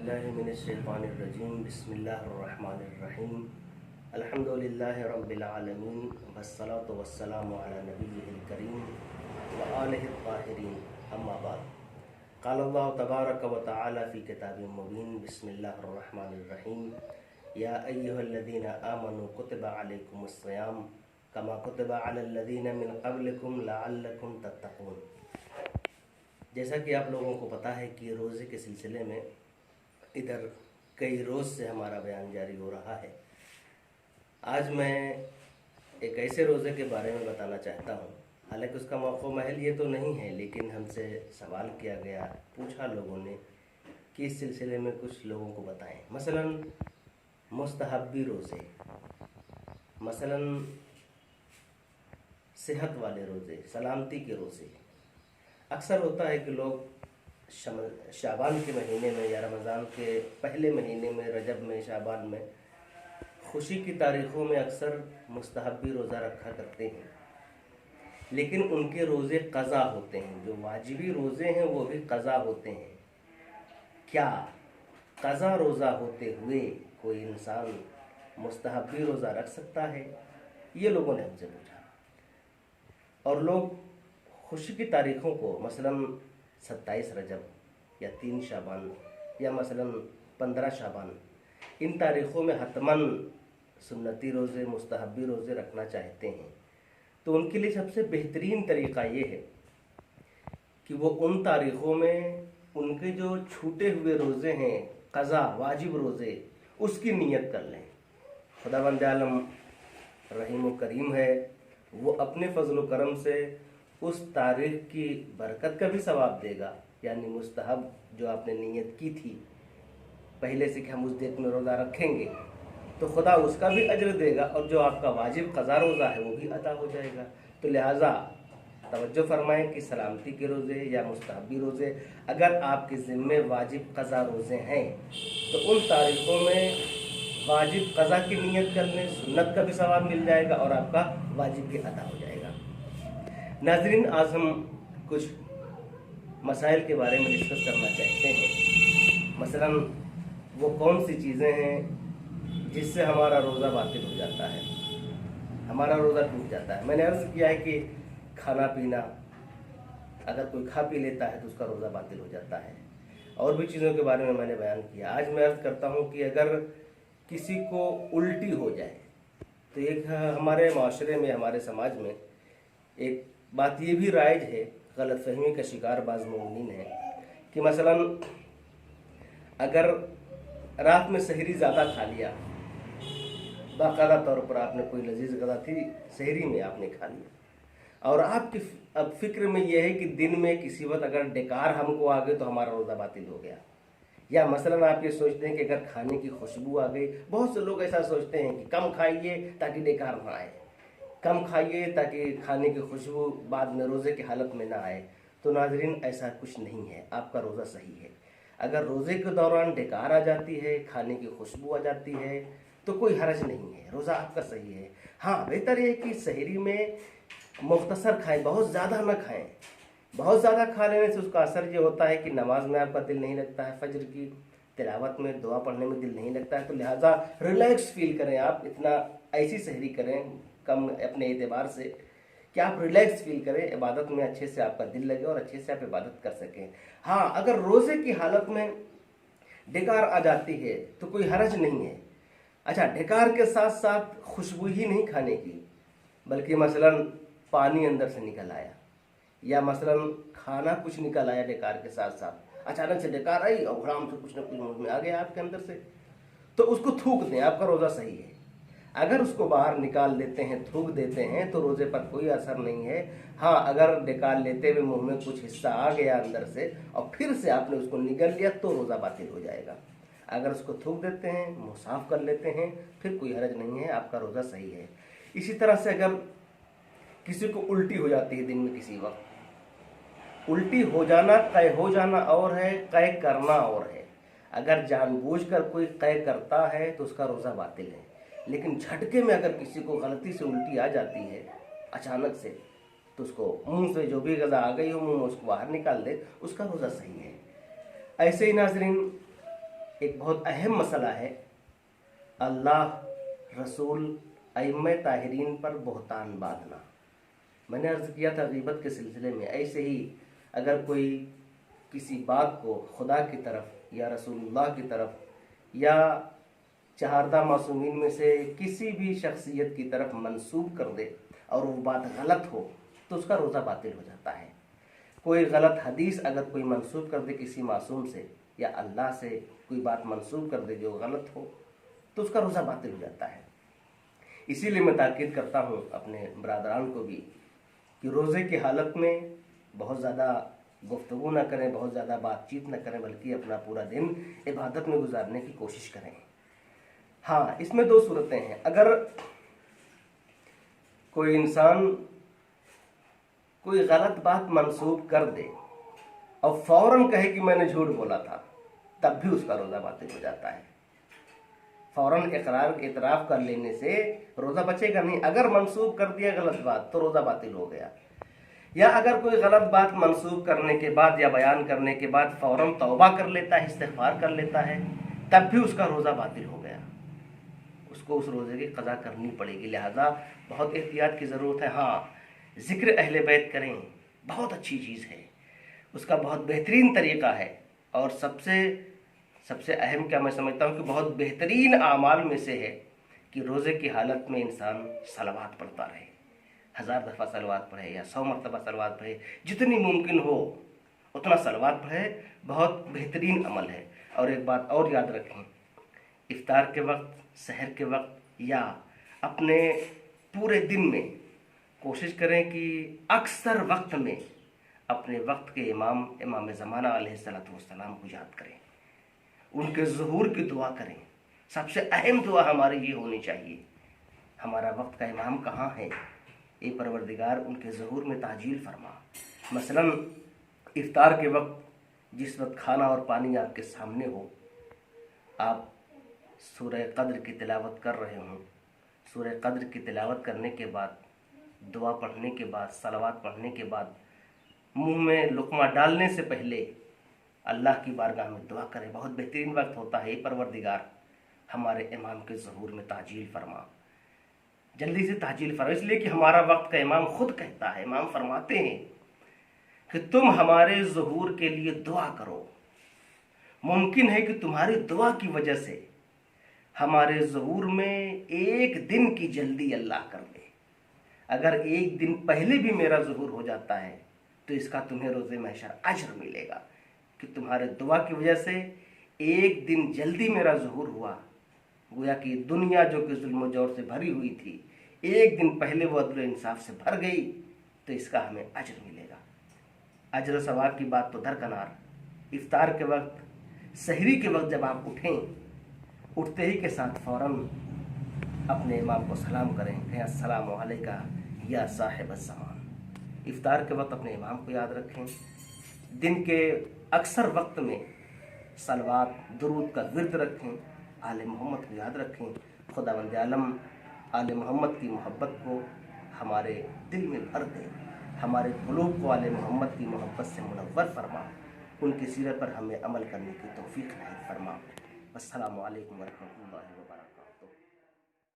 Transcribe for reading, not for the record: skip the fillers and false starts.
बिल्लाहि मिनश्शैतानिर्रजीम बिस्मिल्लाहिर्रहमानिर्रहीम अल्हम्दुलिल्लाहि रब्बिल आलमीन वस्सलातु वस्सलामु अला नबिय्यिल करीम व आलिहि त्ताहिरीन अम्मा बाद क़ाल अल्लाहु तबारक व तआला फ़ी किताबिम मुबीन बिस्मिल्लाहिर्रहमानिर्रहीम या अय्युहल्लज़ीना आमनू कुतिबा अलैकुमुस्सियाम कमा कुतिबा अलल्लज़ीना मिन क़ब्लिकुम लअल्लकुम तत्तक़ून। जैसा कि आप लोगों को पता है कि रोज़े के सिलसिले में इधर कई रोज़ से हमारा बयान जारी हो रहा है। आज मैं एक ऐसे रोज़े के बारे में बताना चाहता हूँ, हालांकि उसका मौक़ो महल ये तो नहीं है, लेकिन हमसे सवाल किया गया, पूछा लोगों ने कि इस सिलसिले में कुछ लोगों को बताएं। मसलन मुस्तहब्बी रोज़े, मसलन सेहत वाले रोज़े, सलामती के रोज़े। अक्सर होता है कि लोग शाबान के महीने में या रमज़ान के पहले महीने में, रजब में, शाबान में, खुशी की तारीख़ों में अक्सर मुस्तहब्बी रोज़ा रखा करते हैं, लेकिन उनके रोज़े क़ज़ा होते हैं। जो वाजिबी रोज़े हैं वो भी क़ज़ा होते हैं। क्या क़ज़ा रोज़ा होते हुए कोई इंसान मुस्तहब्बी रोज़ा रख सकता है? ये लोगों ने हमसे पूछा। और लोग खुशी की तारीख़ों को मसलन 27 रजब या 3 शाबान या मसलन 15 शाबान, इन तारीख़ों में हतमन सुन्नती रोज़े, मुस्तहब्बी रोज़े रखना चाहते हैं, तो उनके लिए सबसे बेहतरीन तरीक़ा ये है कि वो उन तारीख़ों में उनके जो छूटे हुए रोज़े हैं, क़ज़ा वाजिब रोज़े, उसकी नीयत कर लें। खुदावंद आलम रहीम व करीम है, वो अपने फ़ज़ल व करम से उस तारीख़ की बरकत का भी सवाब देगा। यानी मुस्तहब जो आपने नीयत की थी पहले से कि हम उस डेट में रोज़ा रखेंगे, तो खुदा उसका भी अजर देगा, और जो आपका वाजिब क़ज़ा रोज़ा है वो भी अदा हो जाएगा। तो लिहाजा तवज्जो फरमाएं कि सलामती के रोज़े या मुस्तहब्बी रोज़े अगर आपके ज़िम्मे वाजिब क़ज़ा रोज़े हैं तो उन तारीख़ों में वाजिब क़ज़ा की नीयत कर लें, सुन्नत का भी सवाब मिल जाएगा और आपका वाजिब भी अदा हो जाएगा। नाज़रीन, आज हम कुछ मसाइल के बारे में डिस्कस करना चाहते हैं। मसलन वो कौन सी चीज़ें हैं जिससे हमारा रोज़ा बातिल हो जाता है, हमारा रोज़ा टूट जाता है। मैंने अर्ज़ किया है कि खाना पीना, अगर कोई खा पी लेता है तो उसका रोज़ा बातिल हो जाता है। और भी चीज़ों के बारे में मैंने बयान किया। आज मैं अर्ज़ करता हूँ कि अगर किसी को उल्टी हो जाए तो एक हमारे माशरे में, हमारे समाज में एक बात ये भी राइज है, गलतफहमी का शिकार बाज़ मोमिन है कि मसलन अगर रात में सहरी ज़्यादा खा लिया, बाकायदा तौर पर आपने कोई लजीज गज़ा थी, सहरी में आपने खा लिया, और आपकी अब फिक्र में यह है कि दिन में किसी वक्त अगर डेकार हमको आ गए तो हमारा रोज़ा बातिल हो गया। या मसलन आप ये सोचते हैं कि अगर खाने की खुशबू आ गई, बहुत से लोग ऐसा सोचते हैं कि कम खाइए ताकि डेकार ना आए, कम खाइए ताकि खाने की खुशबू बाद में रोज़े की हालत में ना आए। तो नाज़रीन, ऐसा कुछ नहीं है, आपका रोज़ा सही है। अगर रोज़े के दौरान डेकार आ जाती है, खाने की खुशबू आ जाती है, तो कोई हरज नहीं है, रोज़ा आपका सही है। हाँ, बेहतर ये है कि सहरी में मुख्तसर खाएं, बहुत ज़्यादा ना खाएं। बहुत ज़्यादा खा लेने से उसका असर ये होता है कि नमाज में आपका दिल नहीं लगता है, फजर की तिलावत में, दुआ पढ़ने में दिल नहीं लगता है। तो लिहाजा रिलैक्स फील करें, आप इतना ऐसी सहरी करें कम अपने एतबार से कि आप रिलैक्स फील करें, इबादत में अच्छे से आपका दिल लगे और अच्छे से आप इबादत कर सकें। हाँ, अगर रोज़े की हालत में डेकार आ जाती है तो कोई हरज नहीं है। अच्छा, डेकार के साथ साथ खुशबू ही नहीं खाने की, बल्कि मसलन पानी अंदर से निकल आया, या मसलन खाना कुछ निकल आया डेकार के साथ साथ, अचानक से डेकार आई और घराम से कुछ ना कुछ मुंह में आ गया आपके अंदर से, तो उसको थूक दें, आपका रोज़ा सही है। अगर उसको बाहर निकाल देते हैं, थूक देते हैं, तो रोज़े पर कोई असर नहीं है। हाँ, अगर निकाल लेते हुए मुंह में कुछ हिस्सा आ गया अंदर से और फिर से आपने उसको निगल लिया तो रोज़ा बातिल हो जाएगा। अगर उसको थूक देते हैं, मुँह साफ कर लेते हैं, फिर कोई हरज नहीं है, आपका रोज़ा सही है। इसी तरह से अगर किसी को उल्टी हो जाती है दिन में किसी वक्त, उल्टी हो जाना क़य हो जाना और है, क़य करना और है। अगर जानबूझकर कोई क़य करता है तो उसका रोज़ा बातिल है, लेकिन झटके में अगर किसी को गलती से उल्टी आ जाती है अचानक से, तो उसको मुंह से जो भी गज़ा आ गई हो मुंह में उसको बाहर निकाल दे, उसका रोज़ा सही है। ऐसे ही नाज़रीन, ایک بہت اہم مسئلہ ہے اللہ رسول ائمہ طاہرین پر بہتان باندھنا۔ میں نے عرض کیا تھا غیبت کے سلسلے میں، ایسے ہی اگر کوئی کسی بات کو خدا کی طرف یا رسول اللہ کی طرف یا چہاردہ معصومین میں سے کسی بھی شخصیت کی طرف منسوب کر دے اور وہ بات غلط ہو تو اس کا روزہ باطل ہو جاتا ہے۔ کوئی غلط حدیث اگر کوئی منسوب کر دے کسی معصوم سے یا اللہ سے کوئی بات منسوب کر دے جو غلط ہو تو اس کا روزہ باطل ہو جاتا ہے۔ اسی لیے میں تاکید کرتا ہوں اپنے برادران کو بھی کہ روزے کی حالت میں بہت زیادہ گفتگو نہ کریں، بہت زیادہ بات چیت نہ کریں، بلکہ اپنا پورا دن عبادت میں گزارنے کی کوشش کریں۔ ہاں، اس میں دو صورتیں ہیں۔ اگر کوئی انسان کوئی غلط بات منسوب کر دے اور فوراً کہے کہ میں نے جھوٹ بولا تھا، تب بھی اس کا روزہ باطل ہو جاتا ہے۔ فوراً اعتراف کر لینے سے روزہ بچے گا نہیں۔ اگر منسوب کر دیا غلط بات تو روزہ باطل ہو گیا، یا اگر کوئی غلط بات منسوب کرنے کے بعد یا بیان کرنے کے بعد فوراً توبہ کر لیتا ہے، استغفار کر لیتا ہے، تب بھی اس کا روزہ باطل ہو گیا، اس کو اس روزے کی قضا کرنی پڑے گی۔ لہذا بہت احتیاط کی ضرورت ہے۔ ہاں، ذکر اہل بیت کریں، بہت اچھی چیز ہے، اس کا بہت بہترین طریقہ ہے، اور سب سے اہم کیا میں سمجھتا ہوں کہ بہت بہترین اعمال میں سے ہے کہ روزے کی حالت میں انسان صلوات پڑھتا رہے، 1000 دفعہ صلوات پڑھے یا 100 مرتبہ صلوات پڑھے، جتنی ممکن ہو اتنا صلوات پڑھے، بہت بہترین عمل ہے۔ اور ایک بات اور یاد رکھیں، افطار کے وقت، سحر کے وقت یا اپنے پورے دن میں کوشش کریں کہ اکثر وقت میں اپنے وقت کے امام زمانہ علیہ السلام کو یاد کریں، ان کے ظہور کی دعا کریں۔ سب سے اہم دعا ہماری یہ ہونی چاہیے، ہمارا وقت کا امام کہاں ہے، اے پروردگار ان کے ظہور میں تعجیل فرما۔ مثلا افطار کے وقت جس وقت کھانا اور پانی آپ کے سامنے ہو، آپ سورہ قدر کی تلاوت کر رہے ہوں، سورہ قدر کی تلاوت کرنے کے بعد، دعا پڑھنے کے بعد، صلوات پڑھنے کے بعد، منہ میں لقمہ ڈالنے سے پہلے اللہ کی بارگاہ میں دعا کریں۔ بہت بہترین وقت ہوتا ہے، اے پروردگار ہمارے امام کے ظہور میں تعجیل فرما، جلدی سے تعجیل فرما، اس لیے کہ ہمارا وقت کا امام خود کہتا ہے، امام فرماتے ہیں کہ تم ہمارے ظہور کے لیے دعا کرو، ممکن ہے کہ تمہاری دعا کی وجہ سے ہمارے ظہور میں ایک دن کی جلدی اللہ کر دے۔ اگر ایک دن پہلے بھی میرا ظہور ہو جاتا ہے تو اس کا تمہیں روز محشر اجر ملے گا کہ تمہارے دعا کی وجہ سے ایک دن جلدی میرا ظہور ہوا، گویا کہ دنیا جو کہ ظلم و جور سے بھری ہوئی تھی ایک دن پہلے وہ عدل و انصاف سے بھر گئی، تو اس کا ہمیں اجر ملے گا۔ اجر و ثواب کی بات تو درکنار، افطار کے وقت، سحری کے وقت جب آپ اٹھیں، اٹھتے ہی کے ساتھ فوراً اپنے امام کو سلام کریں، کہیں السلام علیکہ یا صاحب الزمان۔ افطار کے وقت اپنے امام کو یاد رکھیں، دن کے اکثر وقت میں صلوات درود کا ورد رکھیں، آل محمد کو یاد رکھیں۔ خداوند عالم آل محمد کی محبت کو ہمارے دل میں بھر دے، ہمارے قلوب کو آل محمد کی محبت سے منور فرما، ان کی سیرت پر ہمیں عمل کرنے کی توفیق عنایت فرما۔ السلام علیکم ورحمۃ اللہ وبرکاتہ۔